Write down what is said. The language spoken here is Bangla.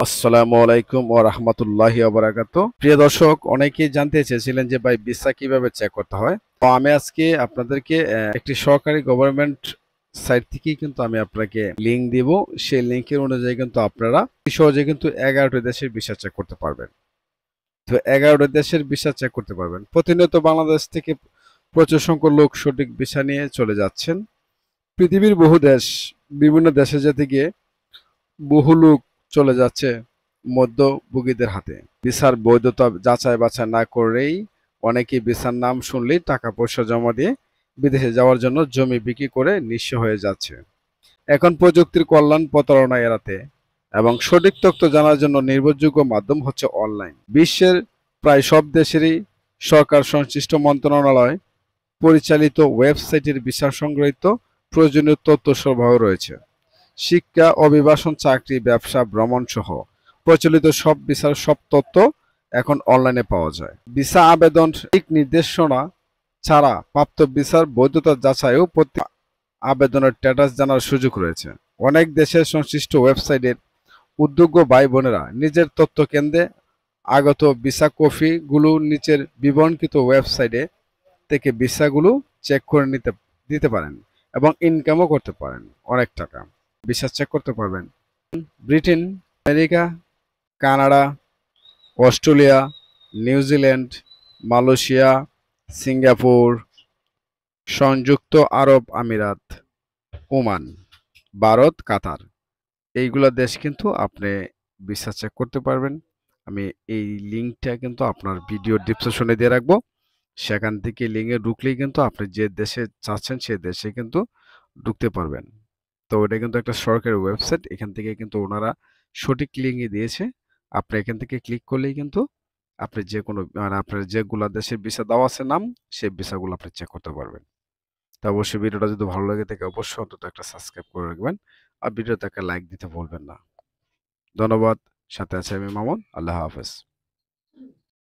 আসসালামু আলাইকুম ওয়া রাহমাতুল্লাহি ওয়া বারাকাতুহু। প্রিয় দর্শক, অনেকেই জানতে চেয়েছিলেন যে ভাই ভিসা কিভাবে চেক করতে হয়। তো আমি আজকে আপনাদেরকে একটি সরকারি গভর্নমেন্ট সাইট থেকেই কিন্তু আমি আপনাকে লিংক দিব। সেই লিংকের অনুযায়ী কিন্তু আপনারা সহজে কিন্তু 11টি দেশের ভিসা চেক করতে পারবেন। তো 11টি দেশের ভিসা চেক করতে পারবেন। প্রতিনিয়ত বাংলাদেশ থেকে প্রচুর সংখ্যক লোক সঠিক ভিসা নিয়ে চলে যাচ্ছেন। পৃথিবীর বহু দেশ, বিভিন্ন দেশে যেতে গিয়ে বহু লোক চলে যাচ্ছে মধ্যভোগীদের হাতে। ভিসার বৈধতা যাচাই বাছাই না করেই অনেকেই ভিসার নাম শুনলেই টাকা পয়সা জমা দিয়ে বিদেশে যাওয়ার জন্য জমি বিক্রি করে নিঃস্ব হয়ে যাচ্ছে। এখন প্রযুক্তির কল্যাণ প্রতারণা এড়াতে এবং সঠিক তথ্য জানার জন্য নির্ভরযোগ্য মাধ্যম হচ্ছে অনলাইন। বিশ্বের প্রায় সব দেশেরই সরকার সংশ্লিষ্ট মন্ত্রণালয় পরিচালিত ওয়েবসাইটের ভিসা সংক্রান্ত প্রয়োজনীয় তথ্য সরবরাহ রয়েছে। শিক্ষা, অভিবাসন, চাকরি, ব্যবসা, ভ্রমণ সহ প্রচলিত সব ভিসার সব তথ্য এখন অনলাইনে পাওয়া যায়। ভিসা আবেদন ঠিক নির্দেশনা ছাড়া প্রাপ্ত ভিসার বৈধতা যাচাই ও প্রতি আবেদনের স্ট্যাটাস জানার সুযোগ রয়েছে। অনেক দেশের সংশ্লিষ্ট ওয়েবসাইটের উদ্যোগ্য ভাই বোনেরা নিজের তথ্য কেন্দ্রে আগত ভিসা কপিগুলো নিচের বিবরণকৃত ওয়েবসাইটে থেকে ভিসাগুলো চেক করে দিতে পারেন এবং ইনকামও করতে পারেন অনেক টাকা। ভিসা চেক করতে পারবেন Britain, America, Canada, Australia, New Zealand, Malaysia, Singapore, সংযুক্ত আরব আমিরাত, ওমান, ভারত, কাতার, এইগুলা দেশ কিন্তু আপনি ভিসা চেক করতে পারবেন। আমি এই লিঙ্কটা কিন্তু আপনার ভিডিও ডিসক্রিপশনে দিয়ে রাখবো। সেখান থেকে লিঙ্কে ঢুকলেই কিন্তু আপনি যে দেশে চাচ্ছেন সে দেশে কিন্তু ঢুকতে পারবেন। তো এটা কিন্তু একটা সরকারি ওয়েবসাইট। এখান থেকে কিন্তু ওনারা সঠিক লিঙ্কই দিয়েছে। আপনি এখান থেকে ক্লিক করলেই কিন্তু আপনি যেকোনো মানে আপনার যেগুলা দেশের ভিসা দেওয়া আছে নাম, সেই ভিসাগুলো আপনি চেক করতে পারবেন। তো অবশ্যই ভিডিওটা যদি ভালো লাগে থাকে অবশ্যই অন্তত একটা সাবস্ক্রাইব করে রাখবেন। আর ভিডিওতে একটা লাইক দিতে ভুলবেন না। ধন্যবাদ। সাথে আছে আমি মামুন। আল্লাহ হাফেজ।